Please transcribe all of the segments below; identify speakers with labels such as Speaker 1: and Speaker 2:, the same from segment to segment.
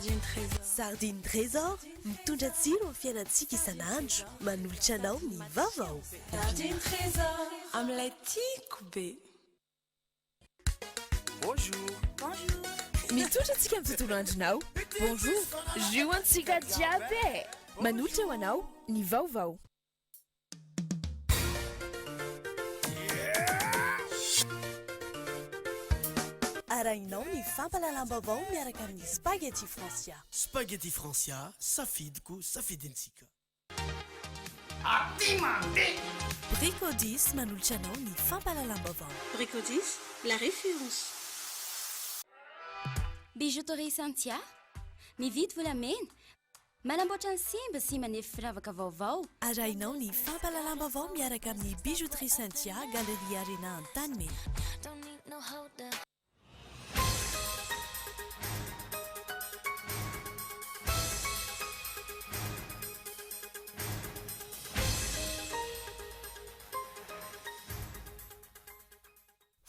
Speaker 1: Sardine Trésor mitondra tsiro amin'ny fiainantsika isan'andro, manolotra anao ny vaovao.
Speaker 2: Sardine Trésor amin'ilay tiako be.
Speaker 3: Bonjour.
Speaker 2: Bonjour.
Speaker 1: Mitondra antsika amin'ny tontolo andronao. Bonjour. Jus antsika jiaby. Manolotra ho anao ny vaovao. Arahinao ny fampalalam-baovao miaraka amin'ny spaghetti Francia.
Speaker 3: Spaghetti Francia, safidiko, safidintsika.
Speaker 4: Aty mandeha.
Speaker 1: Bricodis manolotra anao ny fampalalam-baovao.
Speaker 5: Bricodis, la référence.
Speaker 6: Bijouterie Santia, mividy volamena, manamboatra ny simba sy manefy firavaka vaovao.
Speaker 1: Arahinao ny fampalalam-baovao miaraka amin'ny Bijouterie Santia, Galerie Arena Antanimena.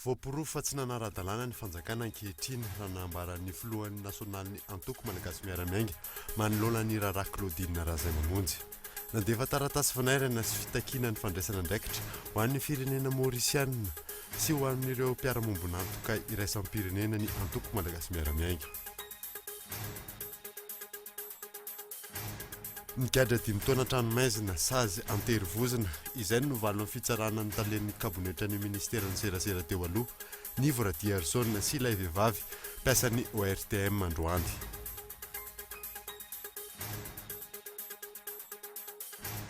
Speaker 7: Voaporoa fa tsy nanara-dalàna ny fanjakana ankehitriny raha nambaran'ny filohan'ny nasionaly antoko malagasy miaramiainga manoloana ny raharaha Claudine Razaimamonjy. Nandefa taratasy fanairana sy fitakiana ny fandraisana andraikitra ho an'ny firenena Maorisiana sy ho amin'ireo mpiara-mombon'antoka iraisampirenena ny antoko malagasy miaramiainga. Nigadra 5 taona tranomaizina sazy anterivozina izay no valon'ny fitsarana ny talen'ny kabinetra ny ministeran'ny serasera teo aloha ny Voradia Harrison sy ilay vehivavy mpiasan'ny ORTM androany.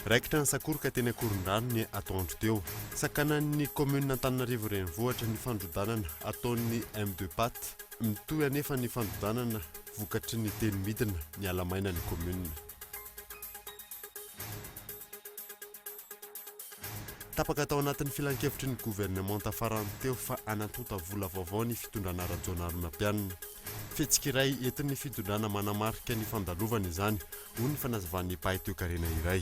Speaker 7: Raikitra ny sakoroka teny Akorondrano ny ataondro teo sakanan'ny commune Antananarivo renivohitra ny fandrodanana ataon'ny M2 Pat mitohy anefa ny fandrodanana vokatry ny teny midina ny alamaina ny commune. Tapaka tao anatin'ny filan-kevitry ny gouvernement tafarany teo fa anatota vola vaovao ny fitondrana Rajaonarimampianina. Fetsikiray entin'ny fitondrana manamarika ny fandalovana izany ho ny fanazavan'ny pahy toe-karena iray.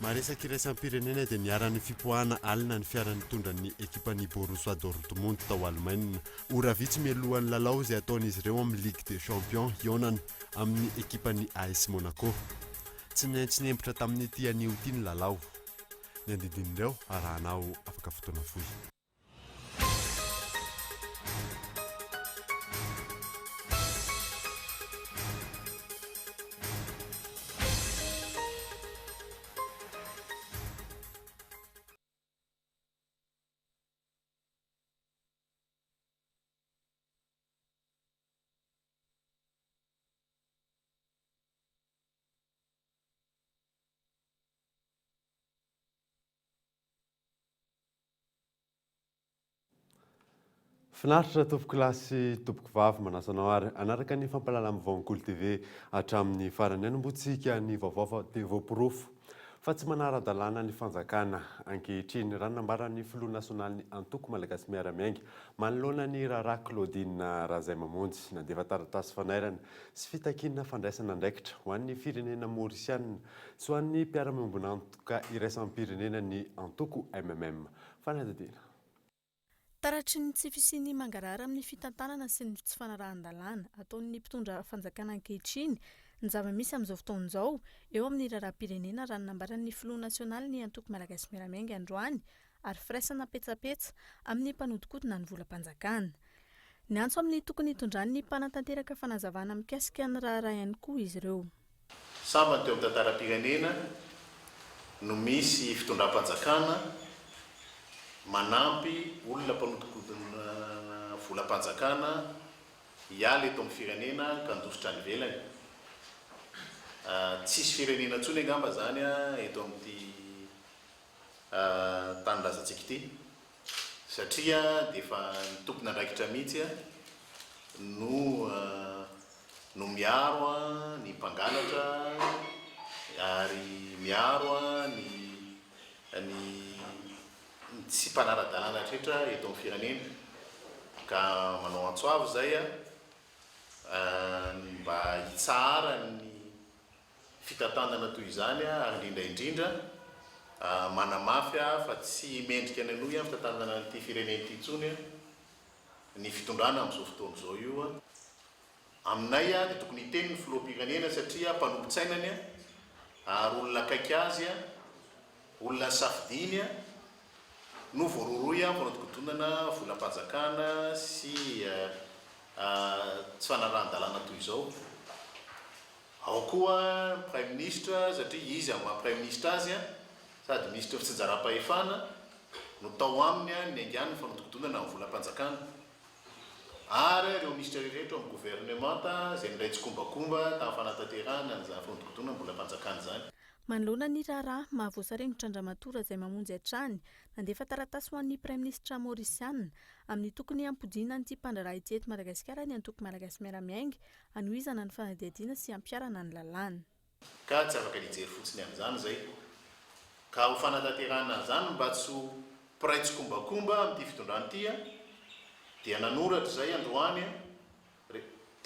Speaker 7: Maresaka iraisampirenena dia niara-ny fipoahana alina ny fiaran'ny tondran'ny ekipan'ny Borussia Dortmund tao Alemaina. Ora vitsy mialohan'ny lalao izay ataon'izy ireo amin'ny Ligue des Champions ionana amin'ny ekipan'ny AS Monaco. Tsy maintsy nembitra tamin'ny tian'io ity ny lalao. Ny andidin'ireo arahanao afaka fotoana fohy. Finaritra tompoko lasy tompoko vavy manasanao ary anaraka ny fampalalam-baovao Kolo TV hatramin'ny farany anombotsika ny vaovao dia voaporofo fa tsy manara-dalàna ny fanjakana ankehitriny raha nambaran'ny filoha nasionaly antoko malagasy miaramiainga manoloana ny raharaha Claudine Razaimamonjy nandefa taratasy fanairana sy fitakiana fandraisana andraikitra ho an'ny firenena Maorisiana sy ho an'ny mpiara-miombon'antoka iraisampirenena ny antoko MMM. Fanadidina.
Speaker 8: Taratry ny tsy fisiany mangarara amin'ny fitantanana sy ny tsy fanarahan-dalàna ataon'ny mpitondra fanjakana ankehitriny ny zava-misy amin'izao fotoan'izao eo amin'ny raharaham-pirenena raha nambaran'ny filoha nasionaly ny antoko malagasy miaramiainga androany ary firaisana petsapetsa amin'ny mpanodinkodina ny volam-panjakana. Ny antso amin'ny tokony hitondrany ny mpanatanteraka fanazavana mikasika ny raharaha ihany koa izy ireo.
Speaker 9: Sambany teo amin'ny tantaram-pirenena no misy fitondram-panjakana manampy olona mpanodinkodina volam-panjakana hialy eto amin'ny firenena ka handositra ny velany. Tsisy firenena ntsony angamba zany eto amin'ity tany lazantsika ity satria dia efa nitompona andraikitra mihitsy no miaro ny mpangalatra ary miaro ny tsy mpanara-dalàna rehetra eto amin'ny firenena ka manao antsoavo zay mba hitsara ny fitantanana toy izany ary indrindra manamafy fa tsy mendrika ny anohy fitantanana n'ity firenena ity intsony ny fitondrana amin'izao fotoana izao io aminay dia tokony hiteny ny filoham-pirenena satria mpanompo-tsainany ary olona akaiky azy olona safidiny no voaroroy fanatokodonana volam-panjakana sy tsy fanarahan-dalàna toy izao. Ao koa prime ministre satria izy amin'ny maha-prime ministre azy sady ministre fitsinjaram-pahefana no tao aminy ny aingan'ny fanatokodonana amin'ny volam-panjakana. Ary ireo ministre rehetra amin'ny gouvernemanta izay miray tsikombakomba tamin'ny fanatanterahana n'izany fanatokodonana amin'ny volam-panjakana izany.
Speaker 8: Manoloana ny raharaha mahavoasarengotra Andramatola izay mamonjy hatrany nandefa taratasy ho an'ny Prime Ministre Mauriciana amin'ny tokony hampodiana an'ity mpandraraha ity eto Madagasikara ny antoko malagasy miaramiainga hanohizana ny fanadihadiana sy hampiarana ny lalàna.
Speaker 9: Ka tsy afaka nijery fotsiny amin'izany izay ka ho fanatanterahana izany mba tsy ho piray tsikombakomba amin'ity fitondrana ity dia nanoratra izay androany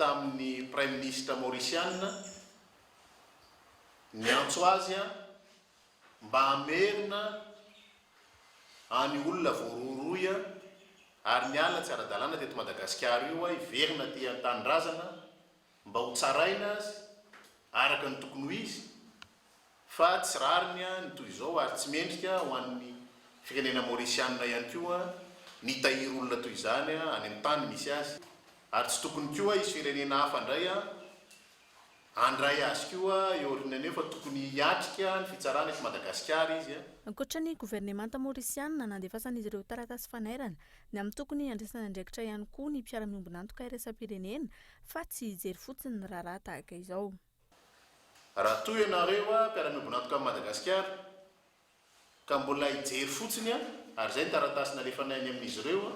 Speaker 9: tamin'ny Prime Ministre Mauriciana ny antso azy mba hamerina any olona voaroroy ary miala tsy ara-dalàna teto Madagasikara io hiverina ty an-tanindrazana mba ho tsaraina azy araka ny tokony ho izy fa tsy rariny ny toy izao ary tsy mendrika ho an'ny firenena Mauriciana ihany koa ny tahiry olona toy izany any amin'ny tany misy azy ary tsy tokony koa izy firenena hafa indray andray azy koa eorinaneo fa tokony hiatrika ny fitsarana eto Madagasikara izy.
Speaker 8: Ankoatra ny gouvernemanta Mauriciana nandefasan'izy ireo taratasy fanairana ny amin'ny tokony andraisana andraikitra ihany koa ny mpiara-miombona antoka iraisam-pirenena fa tsy hijery fotsiny ny raharaha tahaka izao.
Speaker 9: Raha toy ianareo mpiara-miombona antoka amin'ny Madagasikara ka mbola hijery fotsiny ary izay ny taratasy nalefanay any amin'izy ireo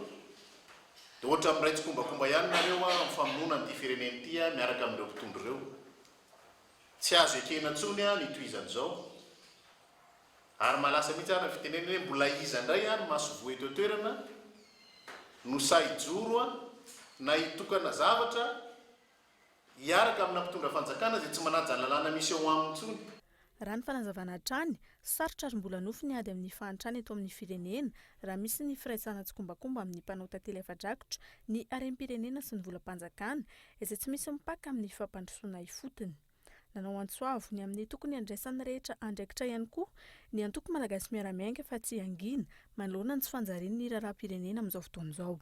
Speaker 9: dia ohatra amin'ny ray tsikombakomba ihany nareo amin'ny famonoana n'ity firenena ity miaraka amin'ireo mpitondro ireo. Tsy azo ekena ntsony ny toizan'izao ary malasa mihitsy ary fitenenana hoe mbola iza indray no mahasovoa eto toerana no sahijoro na hitokana zavatra hiaraka amina mpitondra fanjakana izay tsy manaja ny lalàna misy eo aminy intsony.
Speaker 8: Raha ny fanazavana hatrany, sarotra ary mbola nofy ny ady amin'ny fahantrany eto amin'ny firenena raha misy ny firaisana tsikombakomba amin'ny mpanao tantely afa-drakotra, ny harem-pirenena sy ny volam-panjakana izay tsy misy mipaka amin'ny fampandrosoana ifotony. Nanao antsoavo ny amin'ny tokony andraisan'ny rehetra andraikitra ihany koa ny antoko malagasy miaramiainga fa tsy angina manoloana ny tsy fanjarian'ny ny raharaham-pirenena amin'izao fotoana izao.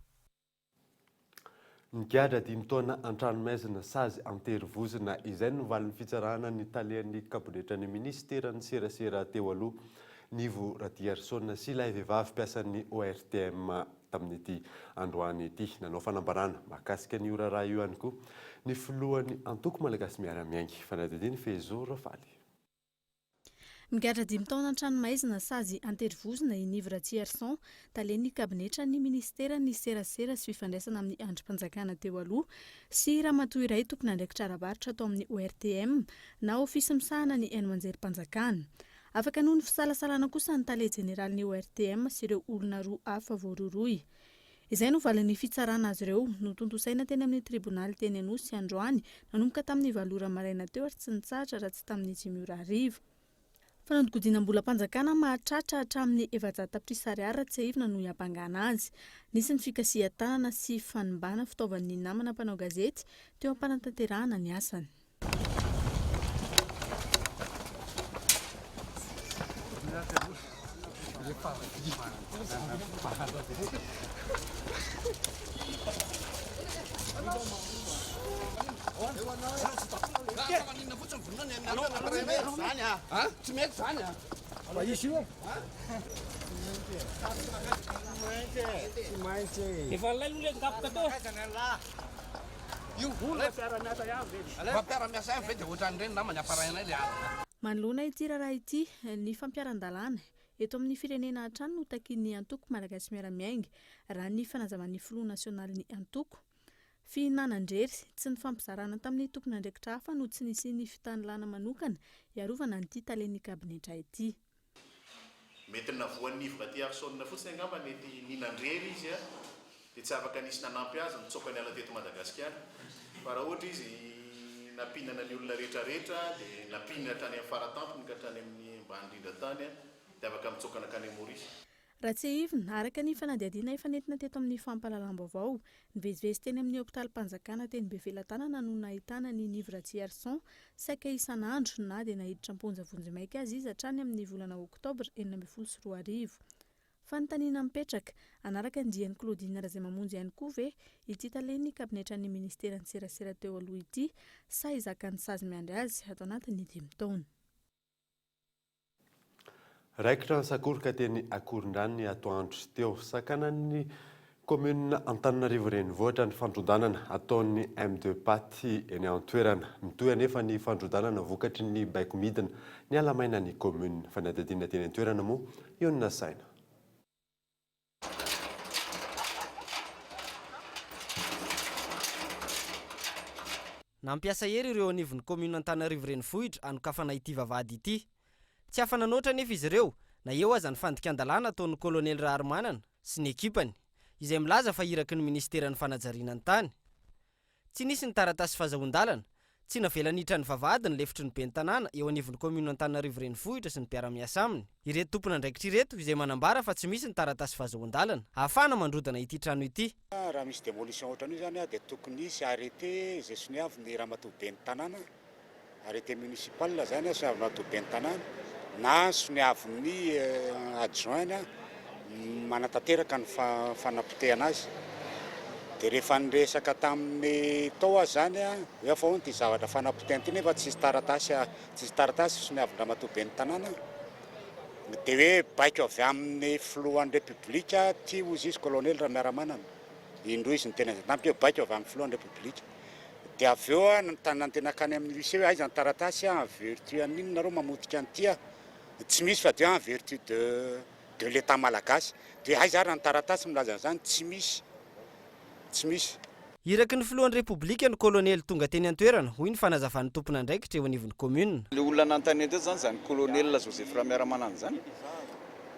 Speaker 7: Ny gadra 5 taona an-tranomaizina sazy anterivozina izay no valin'ny fitsarana ny talian'ny kabinetra ny ministera ny serasera teo aloha Nivo Radierson sy ilay vehivavy mpiasan'ny ORTM tamin'ity androany ity nanao fanambarana mahakasika ny ora raha io ihany koa ny filohan'ny antoko malagasy miaramiainga fanadihadiana Fezora Faly.
Speaker 8: Migadra 5 taona an-tranomaizina sazy anterivozina i Nivo Radierson talian'ny kabinetra ny ministera ny serasera sy fifandraisana amin'ny androm-panjakana teo aloha sy ramatoa iray tompony andraikitra ara-baritra atao amin'ny ORTM na ofisy misahana ny haino manjerim-panjakana. Afaka noho ny fisalasalana kosa ny tale jeneralin'ny ORTM sy ireo olona roa hafa voaroroy. Izay no valin'ny fitsarana azy ireo no tontosaina teny amin'ny tribonaly teny Anosy androany nanomboka tamin'ny 7 ora maraina teo ary tsy nitsahatra raha tsy tamin'ny 5 ora hariva. Fanadihadiana-mbola-panjakana mahatratra hatramin'ny 700 tapitrisa ariary tsy ahivina no hiampangana azy. Nisy ny fikasihan-tanana sy fanimbana fitaovan'ny namana mpanao gazety teo am-panatanterahana ny asany. Manoloana ity raharaha ity ny fampiaran-dalàna eto amin'ny firenena hatrany no takian'ny antoko malagasy miaramiainga raha ny fanazavan'ny filoha nasionaly ny antoko. Fihinanandrery tsy ny fampizarana tamin'ny tompony andraikitra hafa no tsy nisy ny fitanilana manokana iarovana n'ity talian'ny kabinetra ity.
Speaker 9: Mety navoan'ny Nivo Radierson fotsiny angamba mety ninandrery izy dia tsy afaka nisy nanampy azy mitsoka ny ala teto Madagasikara. Fa raha ohatra izy nampinana ny olona rehetrarehetra dia nampinana tany amin'ny faratampony ka hatrany amin'ny ambany indrindra tany dia afaka mitsoka nakany Maurice.
Speaker 8: raha tsy hivina araka ny fanadihadiana efa nentina teto amin'ny fampahalalam-baovao nivezivezy teny amin'ny hôpitalim-panjakana teny Bevelantanana no nahitana ny Nivra Tierson saika isan'andro na dia nahiditra am-ponjavonjy-maika azy izy hatrany amin'ny volana oktobra 2024. Fanontaniana mipetraka anaraka ny dian'ny Claudine Razimamonjy ihany koa ve ity talen'ny kabinetran'ny ministeran'ny serasera teo aloha ity sa izakany sazy miandry azy atao anatin'ny 5 taona.
Speaker 7: Raikitra ny sakorika teny Akorondrano ny atoandro teo sakanan'ny komuna Antananarivo renivohitra ny fandrodanana ataon'ny M2 Paty eny an-toerana. Mitohy anefa ny fandrodanana vokatry ny baiko midina ny alamaina ny komuna fa ny adadiana teny an-toerana moa eo ny nasaina.
Speaker 4: Nampiasa hery ireo anivon'ny komuna Antananarivo renivohitra anokafana ity vavahady ity. Tsy afa-nanoatra nefa izy ireo na eo aza ny fandikan-dalàna ataon'ny kolonely Raharmanana sy ny ekipany izay milaza fa iraky ny ministeran'ny fanajariana ny tany. Tsy nisy ny taratasy fahazoan-dalana, tsy navelanitra ny vavahady ny lefitry ny ben'ny tanàna eo anivon'ny komuna Antananarivo renivohitra sy ny mpiara-miasa aminy. Ireto tompon'andraikitra ireto izay manambara fa tsy misy ny taratasy fahazoan-dalana ahafahana mandrodana ity trano ity.
Speaker 10: Raha misy démolition ohatran'io zany dia tokony hisy arrêté zay soniavy ny ramatoa ben'ny tanàna, arrêté municipal zany soniavy ramatoa ben'ny tanàna na soniavy adjoint manatanteraka ny fanapotehana azy. Dia rehefa niresaka tamin'ny tao zany hoe fa hono ty zavatra fanapotehana ity nefa tsisy taratasy soniavy ramatoa ben'ny tanàna. Dia hoe baiko avy amin'ny filohan'ny République ty ozy izy kolonely Raharmanana. Indroa izy ny tena tampy hoe baiko avy amin'ny filohan'ny République. Dia avy eo nantenakany amin'ny lycée hoe aiza ny taratasy en vertu an'inona nareo mamotika an'ity tsy misy fa dia en vertu de l'état malagasy. Dia aiza ary ny taratasy milaza an'izany tsy misy.
Speaker 4: Iraky ny filohan'ny République ny kolonely tonga teny an-toerana hoy ny fanazavan'ny tompon'andraikitra eo anivon'ny komuna.
Speaker 11: Le olona nanontany teto zany zany kolonely Joseph Raharmanana zany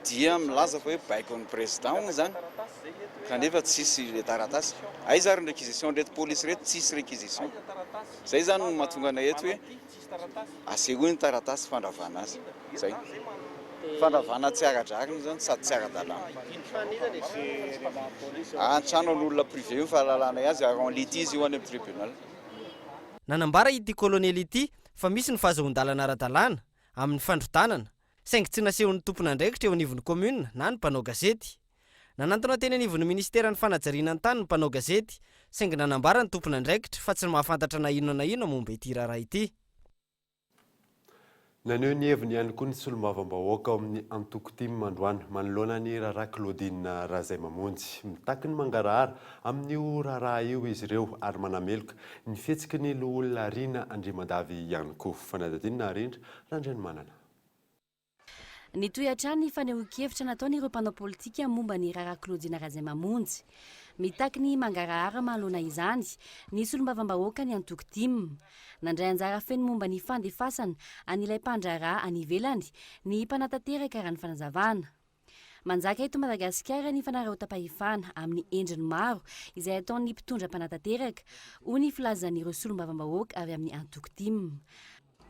Speaker 11: dia milaza fa hoe baikon'ny président hono zany kanefa tsisy le taratasy. Aiza ary ny réquisition reto police reto tsisy réquisition. Zay zany no mahatonga anay eto hoe asehoany taratasy fandravana azy. Zay. Fandravana tsy ara-drakiny zany sady tsy ara-dalàna. Antrano an'olona privé io fahalalana azy en litige io any amin'ny tribunal.
Speaker 4: Nanambara ity kolonely ity fa misy ny fahazoan-dalana ara-dalàna amin'ny fandrotanana saingy tsy nasehon'ny tompon'andraikitra eo anivon'ny komuna na ny mpanao gazety. Nanantona teny anivon'ny ministeran'ny fanajariana ny tany ny mpanao gazety saingy nanambara ny tompon'andraikitra fa tsy mahafantatra na inona momba ity raharaha ity.
Speaker 7: Naneo ny heviny ihany koa ny solombavambahoaka ao amin'ny antoko timy androany manoloana ny raharaha Claudine Razimamonjy. Mitaky ny mangarahara amin'io raharaha io izy ireo ary manameloka ny fihetsiky ny olona Rina Andriamadavy ihany koa. Fanadadinina arindra Randreny Manana.
Speaker 6: Ny toetrany ny fanehoan-kevitra nataon'ireo mpanao politika momba ny raharaha Claudine Razimamonjy. Mitaky ny mangarahara manoloana izany ny solombavambahoaka ny antoko timy. Nandray anjara feno momba ny fandefasana an'ilay mpandraharaha any ivelany ny mpanatanteraka raha ny fanazavana. Manjaka eto Madagasikara ny fanarahotam-pahefana amin'ny endriny maro izay ataon'ny mpitondra mpanatanteraka ho ny filazan'ireo solombavambahoaka avy amin'ny antoko timy.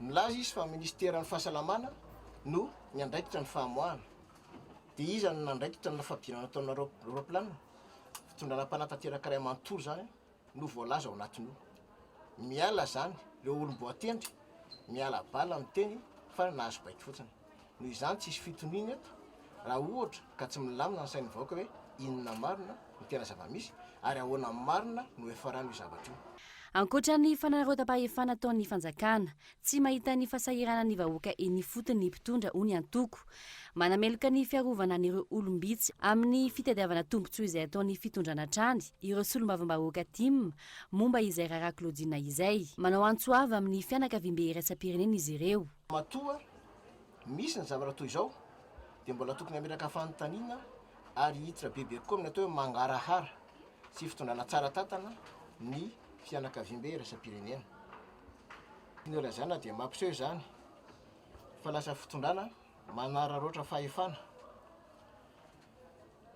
Speaker 12: Milaza izy fa ministeran'ny fahasalamana no niandraikitra ny fahamoahana. Dia iza no nandraikitra ny fampirana ataona roplanina. Fitondrana mpanatanteraka iray manontolo zany no voalaza ao anatin'io. Miala zany le olom-boatendry miala bala amin'ny teny fa nahazo baiko fotsiny. Noho izany tsisy fitoniana eto raha ohatra ka tsy milamina ny sain'ny vahoaka hoe inona marina no tena zava-misy ary ahoana marina no efa rano io zavatra io.
Speaker 6: Ankoatra ny fanarahotam-pahefana ataon'ny fanjakana, tsy mahita ny fasahirana ny vahoaka eny fotony ny mpitondra ho ny antoko. Manameloka ny fiarovana n'ireo olombitsy amin'ny fitadiavana tombontsoa izay ataon'ny fitondrana trany, ireo solombavambahoaka timy momba izay raharaha Claudine izay. Manao antsoava amin'ny fianakaviam-be iraisam-pirenena izy ireo.
Speaker 12: Matoa misy ny zavatra toy izao dia mbola tokony hameraka fanontaniana ary hiditra bebe koa amin'ny atao hoe mangarahara sy fitondrana tsara tantana ny fianakaviam-be iraisam-pirenena. Ny ola zany dia mampiseho zany fa lasa fitondrana manararoatra fahefana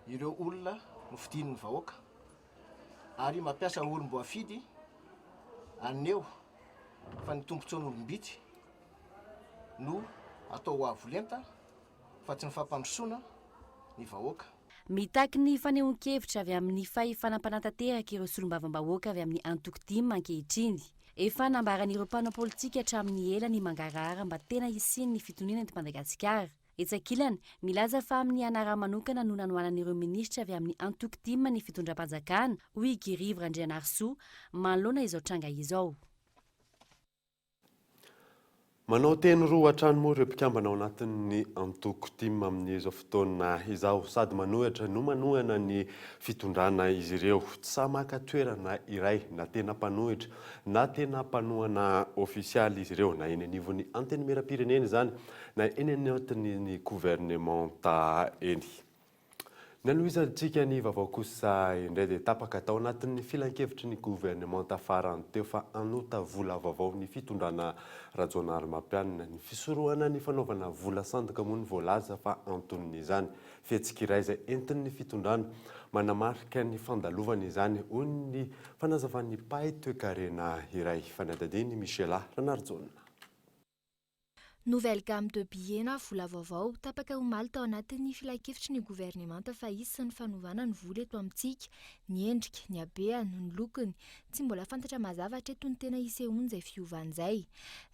Speaker 12: ireo olona no fidin'ny vahoaka ary mampiasa olom-boafidy aneo fa ny tombontsoan'olombitsy no atao ho avolenta fa tsy ny fampandrosoana ny vahoaka.
Speaker 6: mitaky ny fanehoan-kevitra avy amin'ny fanampanatanteraka ireo solombavam-bahoaka avy amin'ny antokotim ankehitriny. Efa nambaran'ireo mpanao politika hatramin'ny ela ny mangarahara mba tena hisiny ny fitoniana eto Madagasikara. Etsakilany milaza fa amin'ny anarana manokana no nanoanan'ireo minisitra avy amin'ny antokotim ny fitondram-panjakana hoy Girivo Randrianarsoa manoloana izao tranga izao.
Speaker 7: Manao teny roa hatrany moa ireo mpikambana ao anatin'ny antokotim amin'izao fotoana izao sady manohitra no manohana ny fitondrana izy ireo tsy sa maka toerana iray na tena mpanohitra na tena mpanohana ofisialy izy ireo na eny anivon'ny antenimieram-pirenena zany na eny anatin'ny gouvernementa eny. Nanohizantsika ny vaovao kosa indray dia tapaka tao anatin'ny filan-kevitry ny gouvernementa farany teo fa anota vola vaovao ny fitondrana Rajoanary Mampianina ny fisorohana ny fanaovana vola sandoka moa ny voalaza fa anton'izany fihetsik'iray izay entin'ny fitondrana manamarika ny fandalovana izany hoy ny fanazavan'ny pahy toe-karena iray fanadadiny Michela Ranarjona.
Speaker 13: Nouvelle gamme de billets na vola vaovao tapaka omaly tao anatin'ny filan-kevitry ny gouvernementa fa izy sy ny fanovana ny vola eto amintsika ny endrika ny habeany ny lokony tsy mbola fantatra mazava hatreto ny tena isehoany izay fiovana izay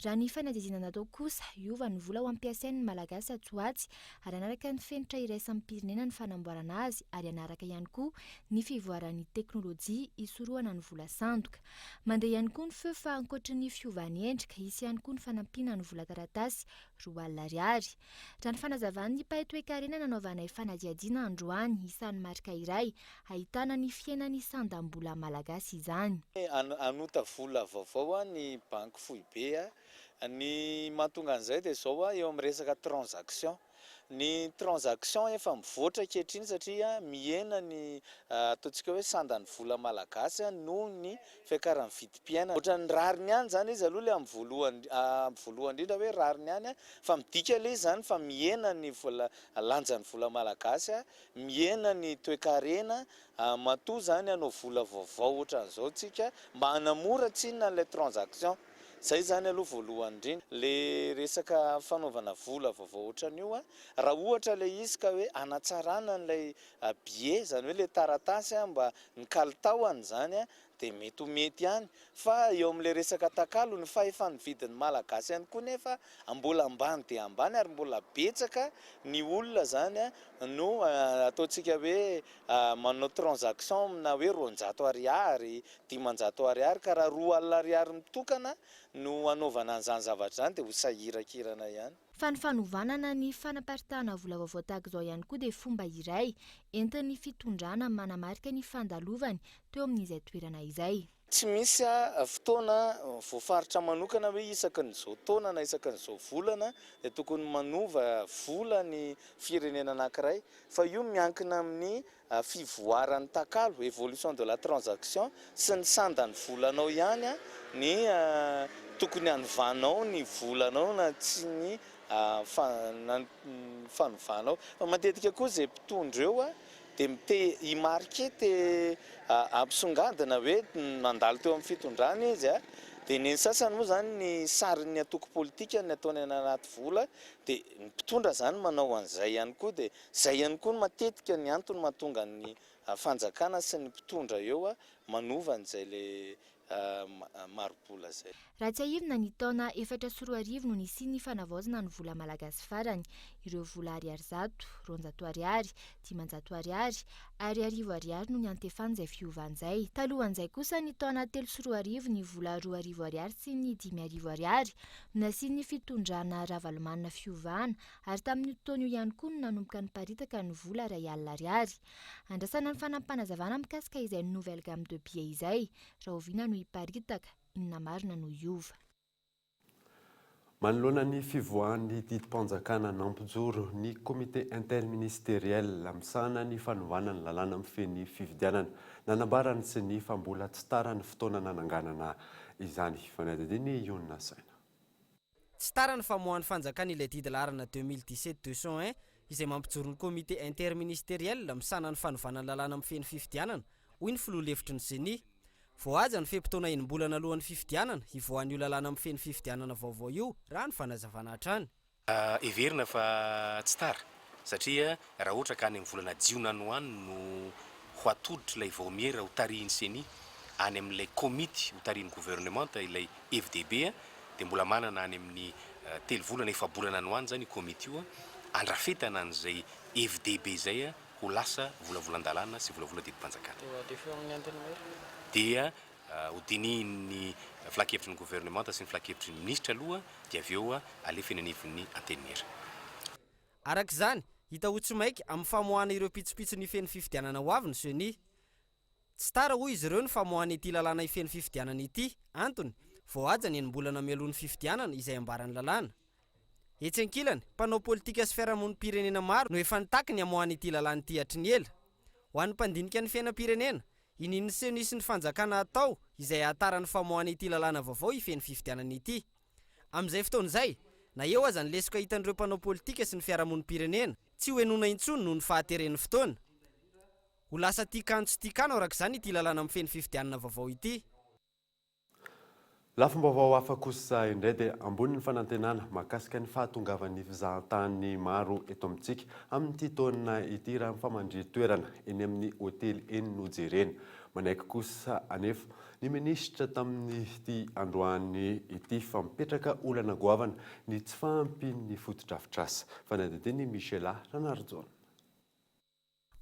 Speaker 13: raha ny fanadihadiana natao kosa hiova ny vola ho ampiasain'ny malagasy atsoatsy ary anaraka ny fenitra iraisan'ny pirenena ny fanamboarana azy ary anaraka ihany koa ny fivoaran'ny teknôlôjia hisorohana ny vola sandoka mandeha ihany koa ny feo fa ankoatra ny fiovany endrika hisy ihany koa ny fanampiana ny vola taratasy roa alina ariary. Raha ny fanazavan'ny pahy toe-karena nanaovana fanadihadiana androany isan'ny marika iray ahitana ny fiainan'ny sandam-bola malagasy izany.
Speaker 14: Anota vola vaovao ny banky foibe ny mahatonga an'izay dia izao eo amin'ny resaka transaction. Ny transaction efa mivoatra ankehitriny satria mihena ny ataontsika hoe sandan'ny vola malagasy noho ny fiakaran'ny vidim-piainana. Ohatran'ny rariny ihany zany izy aloha le amin'ny voalohany indrindra hoe rariny ihany fa midika le zany fa mihena ny vola lanjan'ny vola malagasy mihena ny toe-karena matoa zany hanao vola vaovao ohatran'izao tsika mba hanamora tsinona le transaction. Zay zany aloha voalohany indrindra le resaka fanaovana vola vaovao ohatran'io raha ohatra le izy ka hoe anatsarana n'ilay billet zany hoe le taratasy mba ny kalitaony zany dia mety ihany fa eo amin'ilay resaka takalo ny fahefan'ny vidin'ny malagasy ihany koa nefa mbola ambany dia ambany ary mbola betsaka ny olona zany no ataontsika hoe manao transaction na hoe 200 ariary 500 ariary ka raha 2 alina ariary mitokana no anaovana an'izany zavatra zany dia ho sahirakirana ihany.
Speaker 13: Fa ny fanovanana ny fanaparitahana vola vaovao tahaka izao ihany koa dia fomba iray entin'ny fitondrana manamarika ny fandalovany teo amin'izay toerana izay.
Speaker 14: Tsy misy fotoana voafaritra manokana hoe isakan'izao taona na isakan'izao volana dia tokony manova vola ny firenena anankiray fa io miankina amin'ny fivoaran'ny takalo évolution de la transaction sy ny sandan'ny volanao ihany ny tokony hanovanao ny volanao na tsy ny fanovanao fa matetika koa izay mpitondra eo dia himarike ampisongadina hoe mandalo teo amin'ny fitondrana izy dia ny sasany moa zany ny sarin'ny atoko politika ny ataony anaty vola dia ny mpitondra zany manao an'izay ihany koa dia izay ihany koa matetika ny antony mahatonga ny fanjakana sy ny mpitondra eo manova an'izay le marobola zay.
Speaker 13: Raha tsy ahivina ny taona 4 no nisiany fanavaozana ny vola malagasy farany ireo vola ariary zato 200 ariary 500 ariary ary 1000 ariary no ny antefany izay fiovan'izay. Talohan'izay kosa ny taona 3 ny vola 2000 ariary sy ny 5000 ariary no nasiany fitondrana Ravalomanina fiovana ary tamin'ny taona io ihany koa no nanomboka ny paritaka ny vola 2 alina ariary. Andrasana ny fanampanazavana mikasika izay nouvelle gamme de billets izay raha oviana no hiparitaka inona marina no hiova.
Speaker 7: Manoloana ny fivoahan'ny didim-panjakana nampijoro ny comité interministériel amisahana ny fanovana ny lalàna mifeny fifidianana nanambarany sy ny fambola tsy tara ny fotoana nananganana izany fanadadiny Iona Saina.
Speaker 4: Tsy tara ny famohan'ny fanjakana ilay didy larana 2017-201 izay mampijoro ny comité interministériel amisahana ny fanovana ny lalàna mifeny fifidianana hoy ny filoha-levitry ny Seny. Voaja ny fepitona enim-bolana alohan'ny fifidianana hivoan'io lalàna mifeny fifidianana vaovao io raha ny fanazavana hatrany.
Speaker 15: Everina fa tsy tara satria raha ohatra ka any amin'ny volana jiona no any no ho atoditra ilay vomiera ho tarihiny seni any amin'ilay komity ho tarihiny gouvernement ilay FDB dia mbola manana any amin'ny telo volana efa bolana no any zany komity io andrafetana an'izay FDB zay ho lasa volavolan-dalàna sy volavola tetim-panjakana dia hodininy filakevitry ny gouvernement sy ny filakevitry ny ministra aloha dia avy eo alefa eny anivon'ny antenimera.
Speaker 4: Araka izany hita ho tsy maiky amin'ny famoahana ireo pitsopitso ny feno fifidianana ho avy ny seni. Tsy tara hoy izy ireo ny famoahana ity lalàna ifeno fifidianana ity, antony vao aja ny enim-bolana mialohan'ny fifidianana izay ambarany lalàna. Etsy ankilany, mpanao politika sy fiarahamonim-pirenena maro no efa nitaky ny amoahana ity lalàna ity hatry ny ela. Ho an'ny mpandinika ny fiainam-pirenena, ininy seho nisy ny fanjakana atao izay ahatarany famoahana ity lalàna vaovao ifeno fifidianana ity. Amin'izay fotoan'izay, na eo aza ny lesoka hitan'ireo mpanao politika sy ny fiarahamonim-pirenena, tsy ho enona intsony noho ny fahateren'ny fotoana. Ho lasa tikano sy tikano araka izany ity lalàna amin'ny feno fifidianana vaovao ity.
Speaker 7: Lafim-baovao hafa kosa indray dia ambonin'ny fanantenana mahakasika ny fahatongavan'ny fizahan-tany maro eto amintsika amin'ity taonina ity raha famandry toerana eny amin'ny hôtely eny no jerena. Manaiky kosa anefa ny minisitra tamin'ny ity androany ity fampetraka olana goavana ny tsy fahampin'ny fotodrafitrasa. Fanadidiny Michela Ranarjona.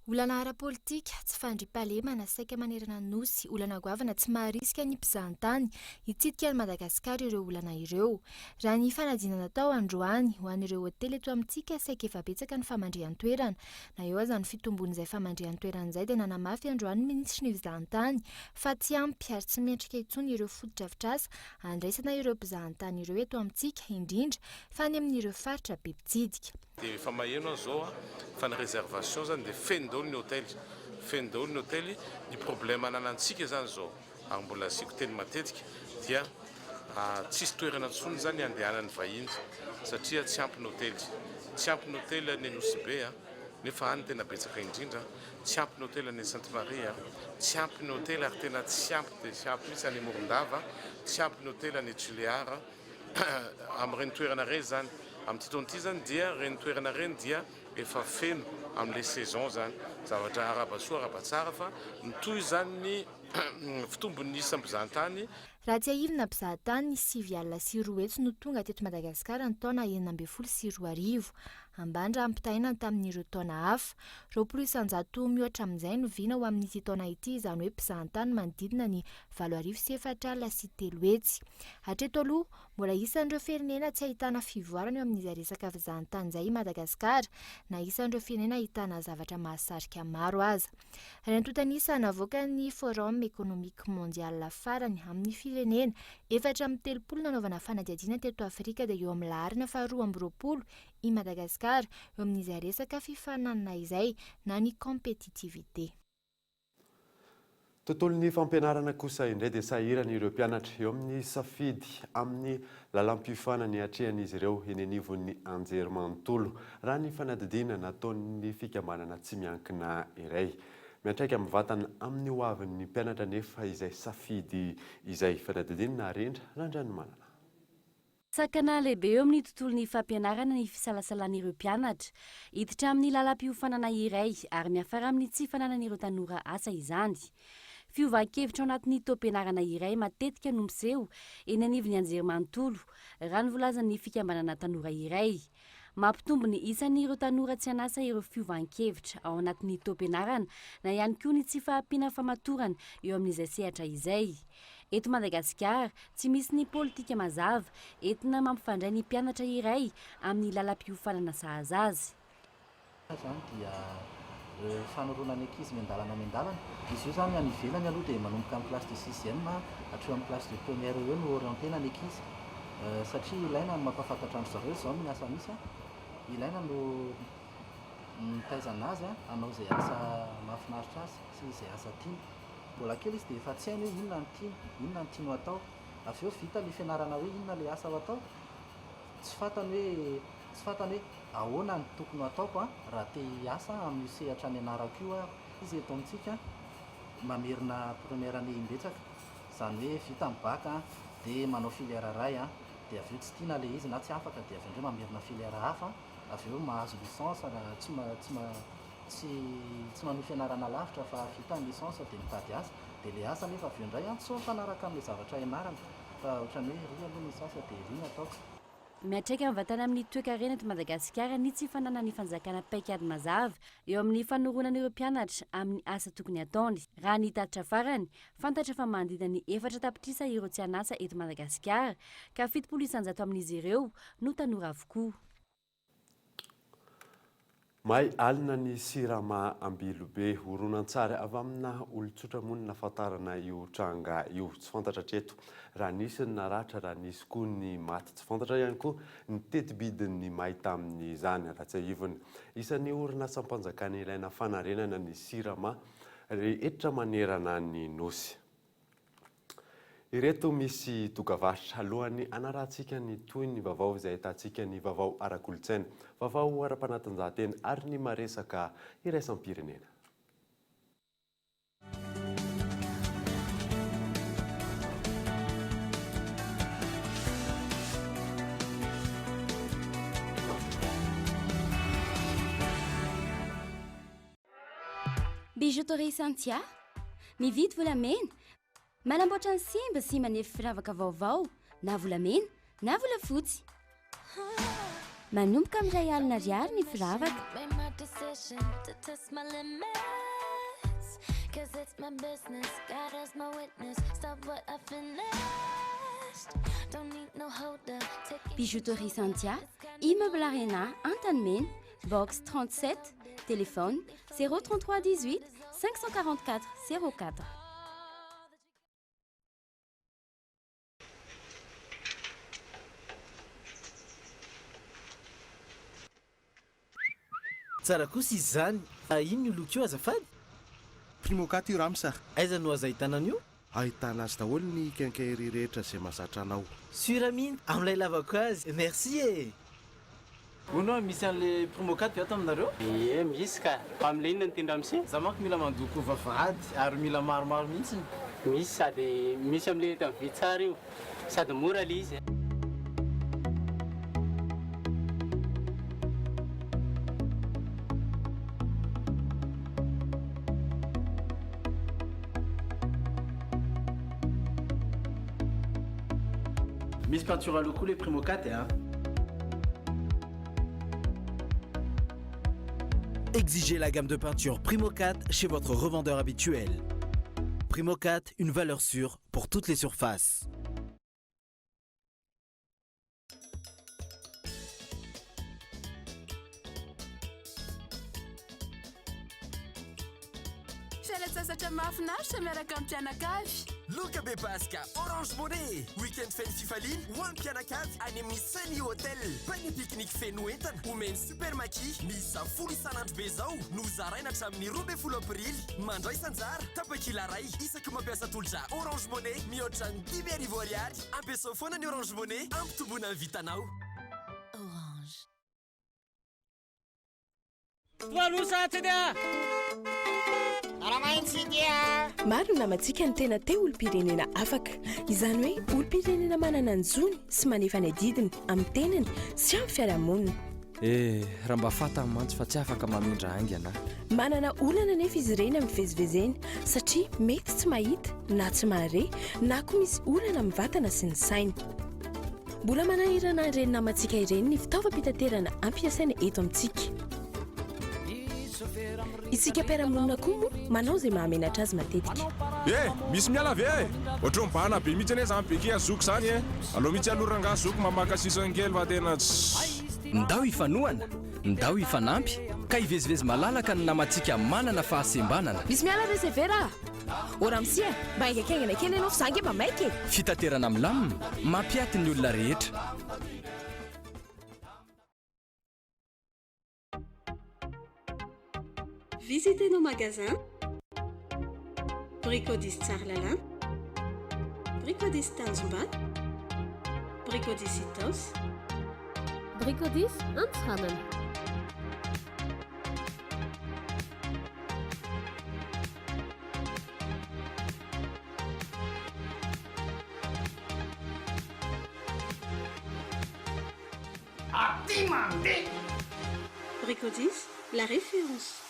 Speaker 13: Olana ara-politika tsy fandriam-pahalemana saika manerana nosy olana goavana tsy maharisika ny mpizahan-tany hitsidika ny Madagasikara ireo olana ireo. Raha ny fanadinana tao androany ho an'ireo hôtely eto amintsika saika efa betsaka ny famandrihan-toerana. Na eo aza ny fitombon'izay famandrihan-toerana izay dia nanamafy androany minisitry ny fizahan-tany fa tsy ampy ary tsy miendrika intsony ireo fotodrafitrasa andraisana ireo mpizahan-tany ireo eto amintsika indrindra fa ny amin'ireo faritra be mpitsidika.
Speaker 16: Dia efa maheno an'izao fa ny réservation zany dia feno daholo ny hôtely. Feno daholo ny hôtely. Ny problème ananantsika zany zao ary mbola asiko teny matetika dia tsisy toerana intsony zany andehanan'ny vahiny satria tsy ampy ny hôtely. Tsy ampy ny hôtely any Nosy-Be nefa any tena betsaka indrindra. Tsy ampy ny hôtely any Sainte-Marie, tsy ampy ny hôtely ary tena tsy ampy dia tsy ampy mihitsy any Morondava, tsy ampy ny hôtely any Tulear amin'ireny toerana ireny zany. Amin'ity taona ity zany dia reny toerana reny dia efa feno amin'ilay saison zany zavatra arabasoa arabatsara fa mitohy zany ny fitombon'ny isam-pizahan-tany.
Speaker 13: Raha tsy ahivina mpizahan-tany 7,4 hetsy no tonga teto Madagasikara ny taona 2024 ambany raha ampitahaina tamin'ireo taona hafa. 20,000 mihoatra amin'izay no viana ho amin'ity taona ity izany hoe mpizahan-tany manodidina ny 8,403 hetsy. Hatreto aloha mbola isan'ireo firenena tsy ahitana fivoarana eo amin'izay resaka fizahan-tany izay i Madagasikara na isan'ireo firenena ahitana zavatra mahasarika maro aza. Raha navoaka ny Forum économique mondial farany amin'ny firenena 430 nanaovana fanadihadiana teto Afrika dia eo amin'ny laharana faharoa amby 20 i Madagasikara eo amin'izay resaka fifananana izay na ny compétitivité.
Speaker 7: Tontolon'ny fampianarana kosa indray dia sahirana ireo mpianatra eo amin'ny safidy amin'ny lalam-piofanany hatrehan'izy ireo eny anivon'ny anjerimanontolo raha ny fanadidina nataon'ny fikambanana tsy miankina iray. Miantraika amin'ny vatana amin'ny hoavin'ny mpianatra nefa izay safidy izay fanadidina arendra Randranomanana.
Speaker 6: Sakana lehibe eo amin'ny tontolon'ny fampianarana ny fisalasalan'ireo mpianatra hiditra amin'ny lalam-piofanana iray ary miafara amin'ny tsy fananan'ireo tanora asa izany. Fiovan-kevitra ao anatin'ny taom-pianarana iray matetika no miseho eny anivon'ny anjerimanontolo raha ny volazan'ny fikambanana tanora iray. Mampitombo ny isan'ireo tanora tsy hanasa ireo fiovan-kevitra ao anatin'ny taom-pianarana na ihany koa ny tsy fahampiana famatorana eo amin'izay sehatra izay. Eto Madagasikara tsy misy ny politika mazava entina mampifandray ny mpianatra iray amin'ny lalam-piofanana sahaza azy.
Speaker 17: Fanorona ny ankizy miandalana izy io zany any ivelany aloha dia manomboka amin'ny classe de 6e hatreo amin'ny classe de première eo no orientena ny ankizy satria ilaina ny mampafantatra andro zareo zao ny asa misy ilaina no mitaizana azy hanao izay asa mahafinaritra azy sy izay asa tiany. Mbola kely izy dia efa tsy hainy hoe inona ny tiany atao. Avy eo vita ny fianarana hoe inona ilay asa atao tsy fantany hoe ahoana ny tokony ataoko raha te hiasa amin'ny sehatra ny anarako io izy eto amintsika mamerina première année imbetsaka izany hoe vita amin'ny bac dia manao filière ray dia avy eo tsy tiana ilay izy na tsy afaka dia avy indreo mamerina filière hafa avy eo mahazo licence raha tsy manao fianarana lavitra fa vitany licence dia mitady asa dia le asa nefa avy eo indray tsy mifanaraka amin'ilay zavatra ianarana fa ohatrany hoe ry aloha licence dia ry nataoko.
Speaker 6: Miatraika mivatana amin'ny toe-karena eto Madagasikara ny tsy fananana ny fanjakana paikady mazava eo amin'ny fanoronan'ireo mpianatra amin'ny asa tokony ataony. Raha ny tatitra farany, fantatra fa manodidina ny 4 tapitrisa ireo tsy hanasa eto Madagasikara ka 700 amin'izy ireo no tanora avokoa.
Speaker 7: Mahay alina ny sirama ambilobe horonan-tsary avy amina olon-tsotra moa nafantarana io tranga io tsy fantatra treto raha nisy ny naratra raha nisy koa ny maty tsy fantatra ihany koa ny tetibidin'ny mahita amin'izany ratsahivony isan'ny orinasa mpanjakana ilaina fanarenana ny sirama rehetra manerana ny nosy. Ireto misy dokavarotra alohan'ny anarantsika ny toy ny vaovao izay ahitantsika ny vaovao ara-kolontsaina, vaovao ara-panatanjahantena ary ny maresaka iraisam-pirenena.
Speaker 18: Bijouterie Santia, mividy volamena, manamboatra ny simba sy manefy firavaka vaovao, na volamena, na volafotsy. Manomboka amin'ray alina ariary ny firavaka. Bijouterie Santia, immeuble Arena, Antanemena, box 37, téléphone 033 18 544 04.
Speaker 19: Tsara kosa izy zany. Ino ny loko io azafady?
Speaker 20: Primokat io ramsa.
Speaker 19: Aiza no azo ahitana an'io?
Speaker 20: Ahitana azy daholo ny kenkairy rehetra izay mahazatra anao.
Speaker 19: Sura mihitsy amin'ilay lavako azy. Merci e. Ono misy an'le primokat ato aminareo?
Speaker 21: Ie, misy ka. Fa amin'ilay inona ny tendra amisi?
Speaker 19: Za manko mila mandoko vavahady ary mila maromaro mihitsiny.
Speaker 21: Misy sady misy amin'ilay eto amin'ny vitsara io. Sady mora le izy.
Speaker 19: Miss peinture à locaux les Primo 4 hein.
Speaker 22: Exigez la gamme de peinture Primo 4 chez votre revendeur habituel. Primo 4, une valeur sûre pour toutes les surfaces.
Speaker 2: Sasatra mahafinaritra miaraka amin'ny mpianakavy.
Speaker 23: Loka be Pasika, Orange Money. Weekend feno fifaliana ho an'ny mpianakavy any amin'ny Sunny Hotel. Pagne pique-nique feno entana, omeny super maki. Miisa 10 isan'andro be zao no zaraina hatramin'ny 12 aprily. Mandray sanjara, tapakila ray. Isaky mampiasa tolja Orange Money mihoatra ny 10,000 ariary. Ampiasao foana ny Orange Money, ampitombona ny vitanao.
Speaker 2: Orange.
Speaker 1: Maro ny namantsika ny tena te olo-pirenena afaka. Izany hoe olo-pirenena manana ny zony sy manefa ny adidiny amin'ny tenany sy amin'ny fiarahamonina.
Speaker 24: Raha mba fatany mantsy fa tsy afaka mamindra haingana.
Speaker 1: Manana olana nefa izy ireny amin'ny fivezivezeny satria mety tsy mahita na tsy mahare na koa misy olana amin'ny vatana sy ny sainy. Mbola manahirana ireny namantsika ireny ny fitaovam-pitaterana ampiasaina eto amintsika. Isika mpiara-monina koa moa manao izay mahamenatra azy matetika.
Speaker 25: Misy miala ave ohatry mbana be mihitsy ane zany beke azoko zany e. Aloha mihitsy aloranga azoko mamaka sisangely va tena
Speaker 22: ndao ifanohana, ndao ifanampy, ka ivezivezy malalaka ny namantsika manana fahasembanana.
Speaker 1: Misy miala resevera. Ora msia, mba haingakengana kely ianao fa zange mba maiky.
Speaker 22: Fitaterana milamina, mampiaty ny olona rehetra.
Speaker 5: Visitez nos magasins. Bricodis Tsarlalin, Bricodis Tanzumbat, Bricodis Itos,
Speaker 26: Bricodis Amsterdam.
Speaker 5: Bricodis, la référence.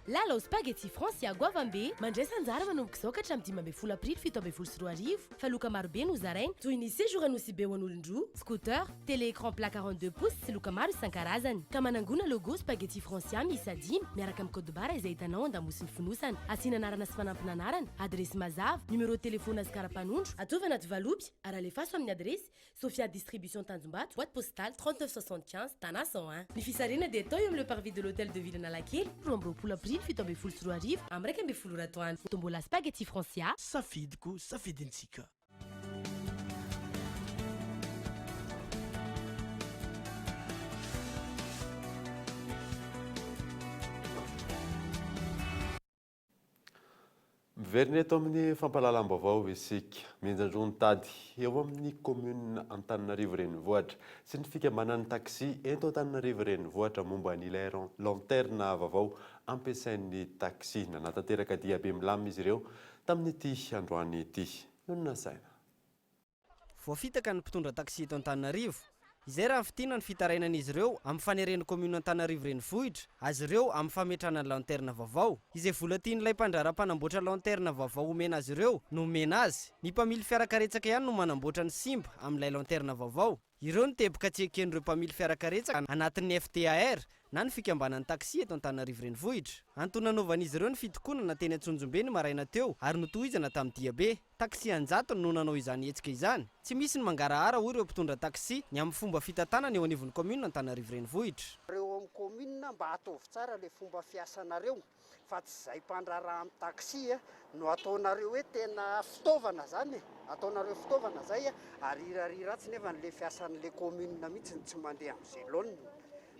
Speaker 3: Lala spaghetti Francia Guavambe mandresa anjara manomboka izao ka hatramin'ny 10 aprily 7 fa loka marobe no zarainy toy ny séjour anosy be ho an'olon-droa, scooter, télé-écran plat 42 pouces sy loka maro isan-karazany. Ka manangona logo spaghetti Francia miisa 5 miaraka amin'ny code barre izay hitanao andamosiny fonosana. Asiana anarana sy fanampina anarana, adresy mazava, numéro de téléphone azy karapanondro, ataova anaty valopy ary alefaso amin'ny adresy Sophia Distribution Tanjombato, boîte postale 3975 Tana 101. Ny fisarena dia atao eo amin'ny le parvis de l'hôtel de ville Analakely, 10 aprily 7 amraiky 10 ratoany. Tombola spaghetti Francia.
Speaker 19: Safidiko, safidintsika.
Speaker 7: Miverina eto amin'ny fampahalalam-baovao isika Minjandrony tady eo amin'ny commune Antananarivo renivohitra sy ny fikambanan'ny taxi eto Antananarivo renivohitra momba n'ilay lanterne vaovao ampiasain'ny taxi nanatanteraka diabe milamina izy ireo tamin'ity androany ity. Nonina saina.
Speaker 4: Voafitaka ny mpitondra taxi eto Antananarivo. Izay raha fitina ny fitarainan'izy ireo amin'ny faneren'ny commune Antananarivo renivohitra, azy ireo amin'ny fametrana ny lanterne vaovao. Izay vola tian'ilay mpandraram-panamboatra lanterne vaovao omena azy ireo no omena azy. Ny mpamily fiarakaretsaka ihany no manamboatra ny simba amin'ilay lanterne vaovao. Ireo no teboka tsy eken'ireo mpamily fiarakaretsaka anatin'ny FTAR na ny fikambanan'ny taxi eto Antananarivo renivohitra. Antonanaovan'izy ireo ny fitokonana teny Antsonjombe ny maraina teo ary notohizana tamin'ny diabe. Taxi anjatony no nanao izany hetsika izany. Tsy misy ny mangarahara hoy ireo mpitondra taxi ny amin'ny fomba fitantanana eo anivon'ny commune Antananarivo renivohitra.
Speaker 8: Ireo amin'ny commune mba hatovy tsara le fomba fiasanareo fa tsy izay mpandraraha amin'ny taxi no ataonareo hoe tena fitaovana zany. Ataonareo fitaovana zay ary irariratsy nefa n'le fiasan'le commune mihitsy tsy mandeha amin'izay laoniny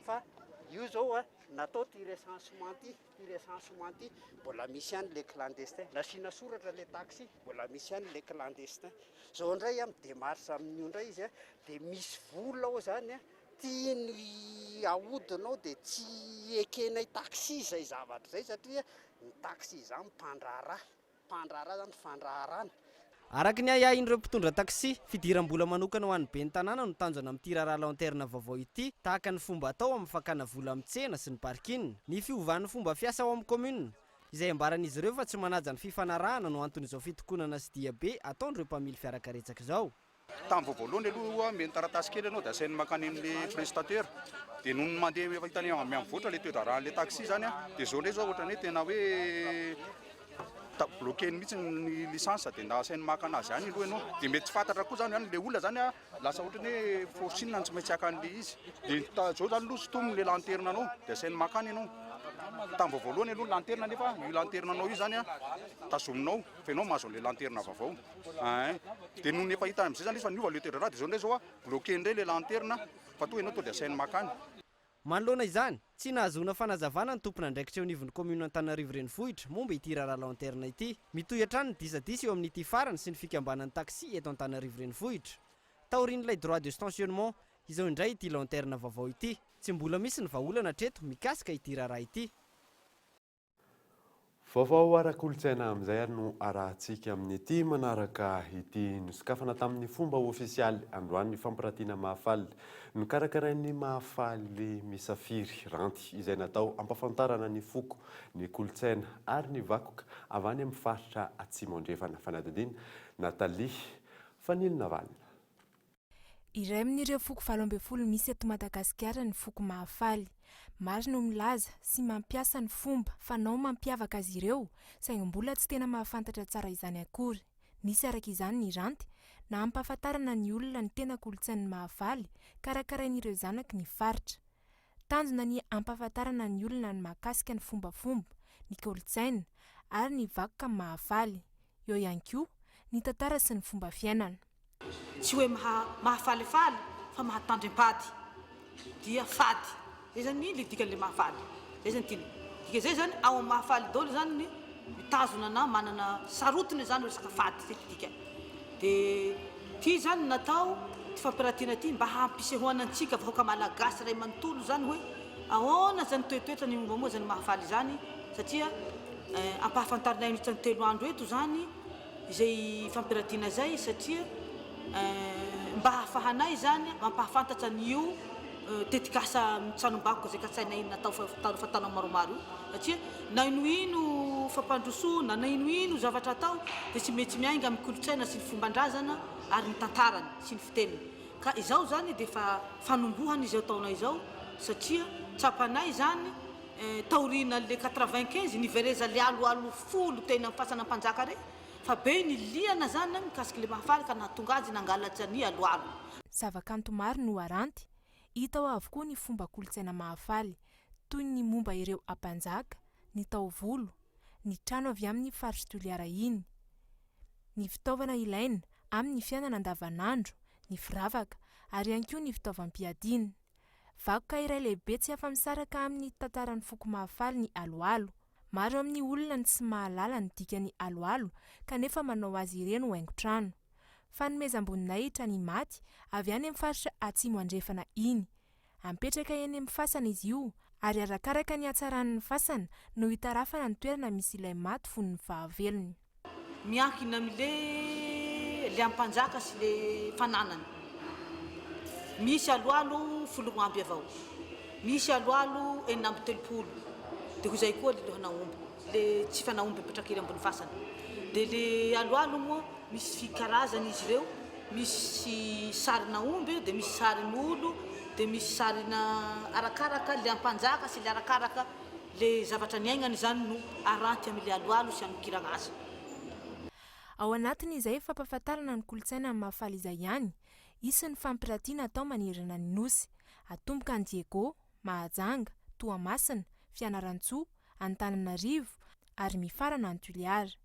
Speaker 8: fa io zao natao ty recensement ty mbola misy ihany le clandestin. Nasiana soratra le taxi mbola misy ihany le clandestin. Zao ndray amin'ny démarche amin'io ndray izy dia misy vola ao zany tiany ahodinao dia tsy ekenay taxi zay zavatra zay satria ny taxi zany mpandraraha zany fandraharana.
Speaker 4: Araka ny ahain'ireo mpitondra taxi, fidiram-bola manokana ho an'ny ben'ny tanàna no tanjona amin'ny tirara lanterne vaovao ity, tahaka ny fomba atao amin'ny fakana vola amin'ny tsena sy ny parking, ny fiovan'ny fomba fiasa ao amin'ny commune. Izay ambaran'izy ireo fa tsy manaja ny fifanarahana no anton'izao fitokonana sy diabe ataon'ireo mpamily fiarakaretsaka izao.
Speaker 9: Tamin'ny voalohany aloha meny taratasy kely ianao dia asainy makany amin'le prestateur dia noho ny mandeha efa hitany miamivoatra le toedrarahan'le taxi zany dia zao ndray zao ohatrany hoe tena hoe bloqué mihitsy ny licence dia nasainy maka anazy ihany aloha ianao dia mety fantatra koa zany le olona zany lasa ohatrany hoe forcine tsy maintsy hakan'le izy dia zao zany aloha sy tomony le lanterne anao dia asainy makany ianao. Tamin'ny voalohany aloha lanterne nefa io lanterne anao io zany tazominao fa ianao mahazo le lanterne vaovao dia noho nefa hita amin'izay zany izy fa niova le toedrarah dia zao ndray zao bloqué indray le lanterne fa toa ianao to dia asainy makany.
Speaker 4: Manoloana izany, tsy nahazoana fanazavana ny tompona andraikitra eo anivon'ny commune Antananarivo renivohitra momba ity raharaha lanterne ity. Mitohy hatrany ny disadisa eo amin'ity farany sy ny fikambanan'ny taxi eto Antananarivo renivohitra. Taorian'ilay droit de stationnement izao indray ity lanterne vaovao ity. Tsy mbola misy ny vahaolana hatreto mikasika ity raharaha ity.
Speaker 7: Vaovao ara-kolontsaina amin'izay no arahantsika amin'ity manaraka ity nosokafana tamin'ny fomba ofisialy androany fampirantiana mahafaly nokarakarain'ny mahafaly misafiry ranty izay natao ampafantarana ny foko ny kolontsaina ary ny vakoka avy any amin'ny faritra atsimo andrefana fanadidina Natalie Fanilina Valina.
Speaker 10: Iray amin'ireo foko 7 misy eto Madagasikara ny foko mahafaly. Maro no milaza sy mampiasa ny fomba fanao mampiavaka azy ireo saingy mbola tsy tena mahafantatra tsara izany akory. Nisy araka izany ny ranty na ampahafantarana ny olona ny tena kolontsain'ny mahafaly karakarain'ireo zanaky ny faritra. Tanjona ny ampahafantarana ny olona ny mahakasika ny fombafomba, ny kolontsaina ary ny vakoka mahafaly. Eo ihany koa ny tantara sy ny fomba fiainana.
Speaker 11: Tsy hoe mahafalifaly fa mahatandrim-pady dia fady. Zay zany le dikan'le mahafaly. Zay zany tiny. Dika zay zany ao amin'ny mahafaly daholo zany ny mitazona na manana sarotiny zany resaka fady zay dika. Dia ty zany natao ty fampirantiana ty mba hampisehoana antsika vahoaka malagasy ray manontolo zany hoe ahoana zany toetoetra ny mombammoa zany mahafaly zany satria ampahafantarina itsany 3 andro eto zany izay fampiratiana zay satria mba hafahanay zany mampahafantatra nio tetikasa mitsanom-bako zay katsainay natao fatana maromaro io satria na inoino fampandrosoana na inoino zavatra atao dia tsy mety miainga amin'ny kolotsaina sy ny fomban-drazana ary ny tantarany sy ny fiteniny ka izao zany dia fa fanombohana izao taona izao satria tsapanay zany taorina le 95 nivereza le aloalo folo tena mifasana mpanjaka re fa be ny liana zany mikasiky le mahafaly ka nahatonga azy nangalatra ny aloalo.
Speaker 10: Zavakanto maro no aranty hita ao avokoa ny fomba kolotsaina mahafaly toy ny momba ireo ampanjaka, ny taovolo, ny trano avy amin'ny faritry Toliara iny, ny fitaovana ilaina amin'ny fiainana andavanandro, ny firavaka ary ihany koa ny fitaovam-piadiana. Vakoka iray lehibe tsy afa-misaraka amin'ny tantaran'ny foko mahafaly ny aloalo. Maro amin'ny olona ny tsy mahalala ny dikany aloalo kanefa manao azy ireny ho haingo-trano. Fanomezam-boninahitra ny maty avy any amin'ny faritra atsimo andrefana iny. Apetraka eny amin'ny fasana izy io ary arakaraka ny hatsaran'ny fasana no hitarafana ny toerana misy ilay maty fony ny fahavelony.
Speaker 11: Miankina amin'le le ampanjaka sy le fananany. Misy aloalo folo amby avao. Misy aloalo 430. Dia izay koa le lohana omby, le tsy fanaomby apetraka eny ambony fasana. Dia le aloalo moa misy karazany izy ireo, misy sarina omby, dia misy sarin'olo, dia misy sarina arakaraka le ampanjaka sy le arakaraka le zavatra niainany zany no aranty amin'le aloalo sy amikirana azy.
Speaker 10: Ao anatin'izay fampahafantarana ny kolotsaina amin'ny mahafaly izay ihany, isy ny fampiratiana atao manirana ny nosy, atomboka ny Diego, Mahajanga, Toamasina, Fianarantsoa, Antananarivo ary mifarana ny Toliara.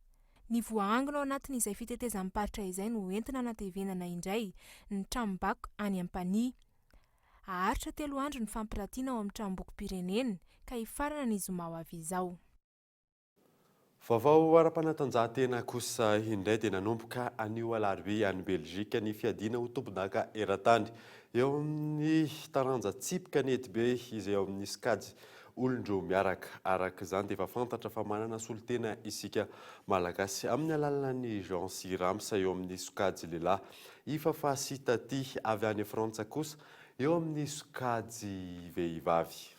Speaker 10: Ny voaangona ao anatin'izay fitetezam-paritra izay no entina natevenana indray ny tranom-bako any Ampania. Aharitra 3 andro ny fampiratiana ao amin'ny tranom-bokim-pirenena ka hifarana ny zoma ho avy izao.
Speaker 7: Vaovao ara-panatanjahantena kosa indray dia nanomboka anio alarobia any Belzika ny fiadiana ho tompon-daka eran-tany eo amin'ny taranja tsipika ny Etibe izay eo amin'ny skady olondro miaraka. Araka izany dia efa fantatra fa manana solotena isika malagasy amin'ny alalany Jean Siramsa eo amin'ny sokajy lehilahy. Ifa sita ty avy any Frantsa kosa eo amin'ny sokajy vehivavy.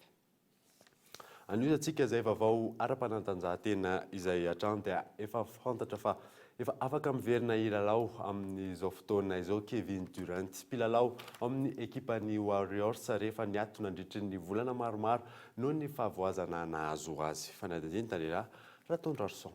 Speaker 7: Anisantsika izay vaovao ara-panatanjahantena izay hatrany dia efa fantatra fa efa afaka miverina ilalao amin'izao fotoana izao Kevin Durant, mpilalao amin'ny ekipan'ny Warriors rehefa niato nandritra ny volana maromaro noho ny fahavoazana nahazo azy. Fanadininy tanera Ratondrarson.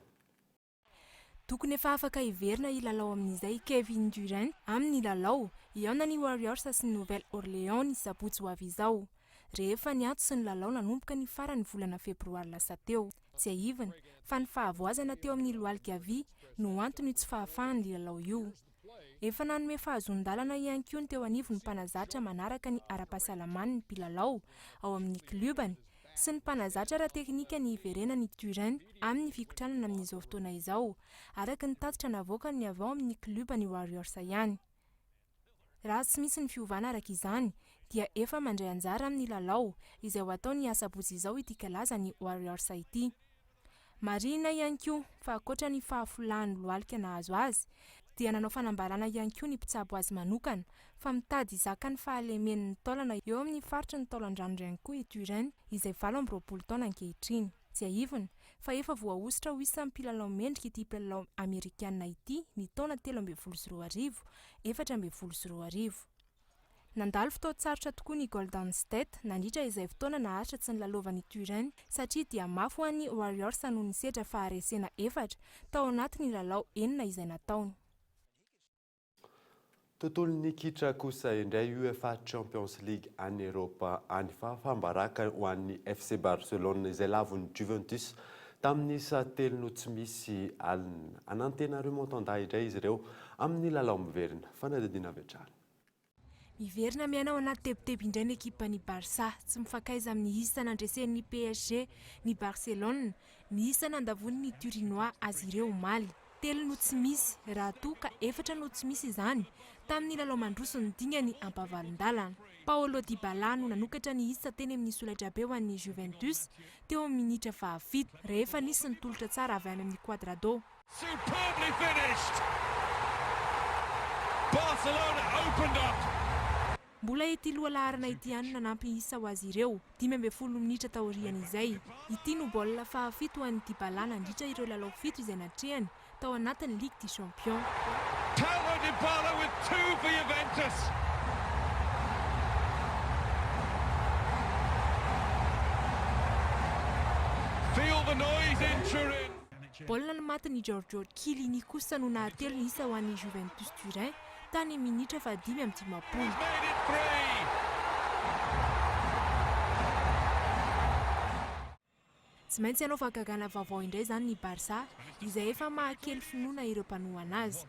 Speaker 10: Tokony efa afaka hiverina ilalao amin'izay Kevin Durant amin'ny lalao iaona ny Warriors sy ny Nouvelle-Orléans ny sabotsy ho avy izao. Rehefa niato sy ny lalao nanomboka ny farany volana febroary lasa teo. Tsy aivana fa ny fahavoazana teo amin'ny lohalika avy no antony tsy fahafahany lalao io. Efa nanome fahazon-dalana ihany koa ny teo anivony mpanazatra manaraka ny ara-pahasalamany ny mpilalao ao amin'ny klubany sy ny mpanazatra ara-teknika ny iverena ny Durant amin'ny fikotranana amin'izao fotoana izao araka ny tatitra navoaka ny avao amin'ny klubany Warriors ihany. Raha tsy misy ny fiovana araka izany dia efa mandray anjara amin'ny lalao izay ho atao ny asabotsy izao ity kalaza ny Warriors ity. Marina ihany koa fa ankoatra ny fahafolahan'ny lohalika nahazo azy dia nanao fanambarana ihany koa ny mpitsabo azy manokana fa mitady izaka ny fahalemen'ny taolana eo amin'ny faritra ny taolan-drano ihany koa Durant izay 24 taona ankehitriny. Tsy aivana fa efa voaositra ho isan'ny mpilalao mendrika ity mpilalao Amerikanina ity ny taona 13 14 Nandalo fotoan-tsarotra tokoa ny Golden State nandritra izay fotoana naharitra tsy nilalovan'ny Durant satria dia mafy ho an'ny Warriors noho ny sedra faharesena 4 tao anatin'ny lalao 9 izay nataony.
Speaker 7: Tontolon'ny kitra kosa indray UEFA Champions League any Europa any fambaraka ho an'ny FC Barcelone izay lavon'ny Juventus tamin'ny isa 3 no tsy misy alina. Anantena remontada indray izy ireo amin'ny lalao miverina. Fanadidina avy hatrany.
Speaker 10: Miverina miaina ao anaty tebotebo indray ny ekipany Barça tsy mifankaiza amin'ny isa nandresen'ny PSG ny Barcelone ny isa nandavon'ny Turinois azy ireo omaly 3 no tsy misy raha toa ka 4 no tsy misy izany tamin'ny lalao mandroso ny dingany ampavalon-dalana. Paolo Dybala no nanokatra ny isa teny amin'ny solaitra be ho an'ny Juventus teo amin'ny minitra 7 rehefa nisy ny tolotra tsara avy any amin'ny Quadrado.
Speaker 12: Superbly finished. Barcelona opened up.
Speaker 10: Mbola ety loha laharana ity ihany nanampy isa ho azy ireo 12 minitra taorian'izay. Ity no baolina fahafito ho an'ny Dybala nandritra ireo lalao 7 izay natrehany tao anatin'ny Ligue des Champions.
Speaker 12: Paulo Dybala with 2 for Juventus. Feel the noise in Turin.
Speaker 10: Baolina ny matin'ny Giorgio Chiellini kosa no nahatelo ny isa ho an'ny Juventus Turin tany minitra 5:10. Tsy maintsy ianao vagagana vaovao indray zany ny Barça izay efa mahakely finoana ireo mpanohana azy.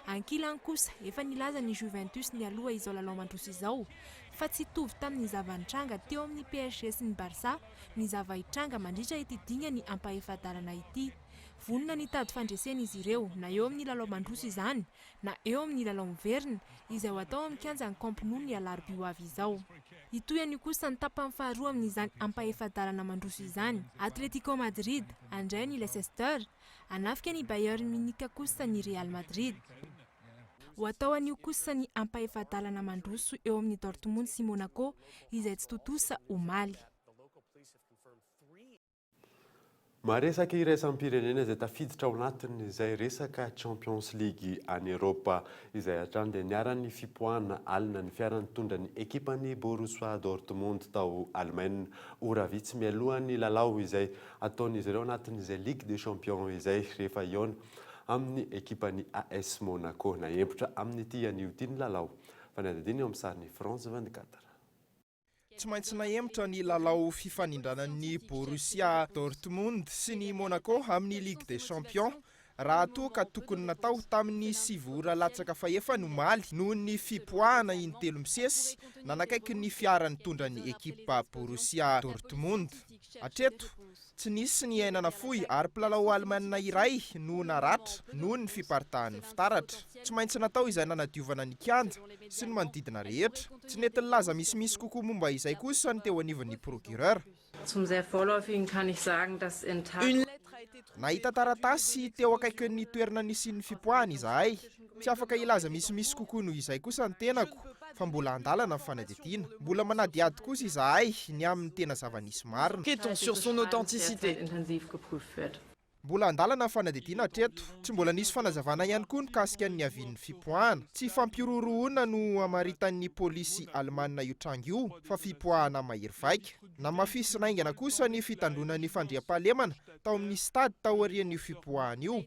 Speaker 10: Ankilany kosa efa nilaza ny Juventus ny aloha izao lalao mandroso izao fa tsy tovy tamin'ny zava-nitranga teo amin'ny PSG sy ny Barça ny zava-hitranga mandritra ity dingany ampaefadalana ity. Vonona ny tady fandresena izy ireo na eo amin'ny lalao mandroso izany na eo amin'ny lalao miverina izay ho atao amin'ny kianjan'ny Camp Nou ny alarobia ho avy izao. Itoyany kosa ny tapany faharoa amin'izany ampaefadalana mandroso izany. Atletico Madrid andray ny Leicester, anafika ny Bayern Munich kosa ny Real Madrid. Ho atao an'io kosa ny ampaefadalana mandroso eo amin'ny Dortmund sy Monaco izay tsy totosa omaly.
Speaker 7: Maresaka iraisam-pirenena izay tafiditra ao anatin'izay resaka Champions League any Europa izay hatrany dia niaran'ny fipoahana alina ny fiarany tondra ny ekipany Borussia Dortmund tao Allemagne ora vitsy mialohan'ny lalao izay ataon'izy ireo anatin'izay Ligue des Champions izay rehefa iona amin'ny ekipany AS Monaco na hempotra amin'ny ity anio ity ny lalao. Fanadadiny eo amin'ny sariny France 24.
Speaker 13: Tsy maintsy nahempotra ny lalao fifanindranan'ny Borussia Dortmund sy ny Monaco amin'ny Ligue des Champions raha toa ka tokony natao tamin'ny 7 ora latsaka fahefa no maly noho ny fipoahana in-telo misesy nanakaiky ny fiarany tondra ny ekipa Borussia Dortmund. Hatreto tsy nisy ny ainana fohy ary mpilalao Alemaina iray no naratra noho ny fiparitahan'ny fitaratra. Tsy maintsy natao izay nanadiovana ny kianja sy ny manodidina rehetra. Tsy nety laza misimisy kokoa momba izay kosa ny teo anivon'ny procureur.
Speaker 14: Zum sehr vorläufigen kann ich sagen, dass in
Speaker 13: Nahita taratasy teo akaikin'ny toerana nisian'ny fipoahana izahay. Tsy afaka ilaza misimisy kokoa noho izay kosa ny tenako fa mbola andalana ny fanadihadiana. Mbola manadiady kosa izahay ny amin'ny tena zava-nisy marina.
Speaker 14: sur son authenticité.
Speaker 13: Mbola andalana ny fanadihadiana hatreto. Tsy mbola nisy fanazavana ihany koa mikasika ny avian'ny fipoahana. Tsy fampirorohana no amaritan'ny polisy Alemaina io tranga io fa fipoahana mahery vaika. Namafisy naingana kosa ny fitandronan'ny fandriam-pahalemana tao amin'ny stade taorian'io fipoahana io.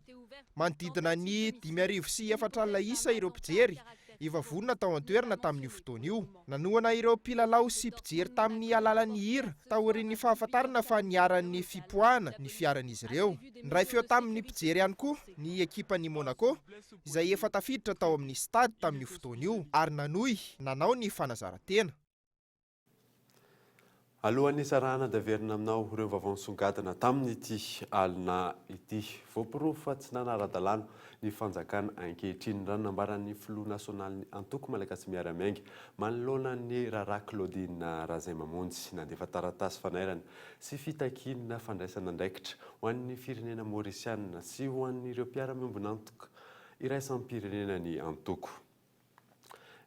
Speaker 13: Manodidina ny 5,4 alina isa ireo mpijery ivavonina tao an-toerana tamin'io fotoana io. Nanohana ireo mpilalao sy mpijery tamin'ny alalan'ny hira taorian'ny fahafantarana fa niaran'ny fipoahana ny fiaran'izy ireo. Niray feo tamin'ny mpijery ihany koa ny ekipan'ny Monaco izay efa tafiditra tao amin'ny stade tamin'io fotoana io ary nanohy nanao ny fanazarantena.
Speaker 7: Alohan'ny sarahana daverina aminao ireo vaovao nisongadina tamin'ity alina ity voapirofo fa tsy nanara-dalàna ny fanjakana ankehitriny ranonambaran'ny filoha nasionaly antoko malagasy miaramiainga manoloana ny raharaha Claudine Razaimamonjy nandefa taratasy fanairana sy fitakiana fandraisana andraikitra ho an'ny firenena Mauritiana sy ho an'ireo mpiara-miombona antoka iraisampirenena ny antoko.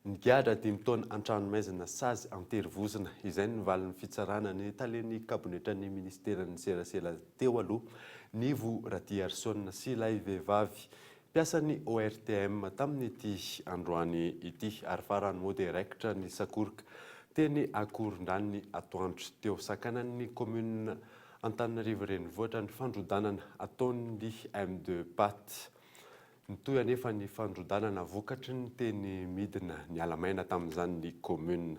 Speaker 7: Ny giadra 5 taona an-tranomaizina sazy an-terivozina izay nivalin'ny fitsarana ny taleny kabonetran'ny ministeran'ny serasela teo aloha Nivo Ratiarsona sy ilay vehivavy mpiasan'ny ORTM tamin'ity androany ity ary farany moderektra ny Sakorika teny akoron-dranony atoandro teo sakanan'ny commune Antananarivo renivohitra ny fandrodanana ataon'ny M2 Pat. Nitoy anefa ny fandrodanana vokatry ny teny midina ny alamaina tamin'izany ny commune.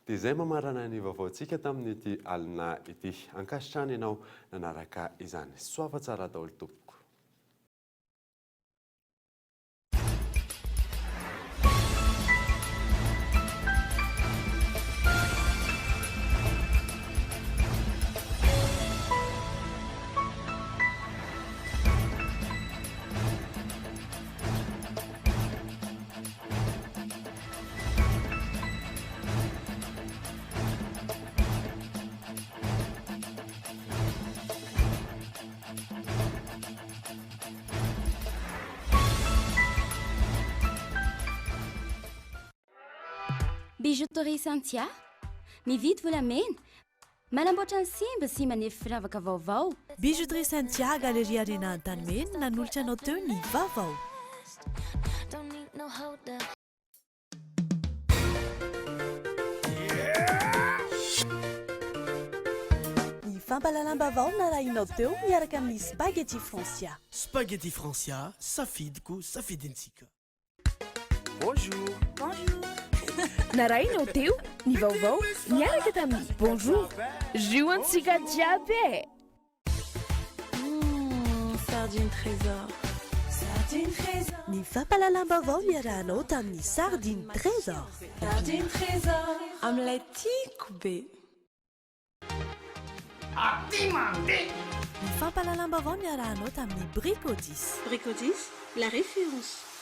Speaker 7: Dia izay mamarana ny vaovaontsika tamin'ity alina ity. Ankasitrany ianao nanaraka izany. Soava tsara daholo tompoko.
Speaker 6: Bijouterie Santia mividy volamena manamboatra ny simba sy manefy firavaka vaovao.
Speaker 15: Bijouterie Santia Galeria Arena Antanimena nanolotra anao teo ny vaovao. Ny fampalalam-bavao narahinao teo miaraka amin'ny spaghetti Francia.
Speaker 16: Spaghetti Francia, safidiko safidintsika.
Speaker 15: Bonjour. Bonjour. Narahinao teo ny vaovao miaraka tamin'ny bonjour. Joantsika jiaby.
Speaker 26: Sardine Trésor.
Speaker 15: Sardine Trésor. Ny fampalalam-bavao miarahanao tamin'ny Sardine Trésor.
Speaker 2: Sardine Trésor. Amin'ilay tiako be.
Speaker 15: Ny fampalalam-bavao miarahanao tamin'ny Brico 10.
Speaker 5: Brico 10, la référence.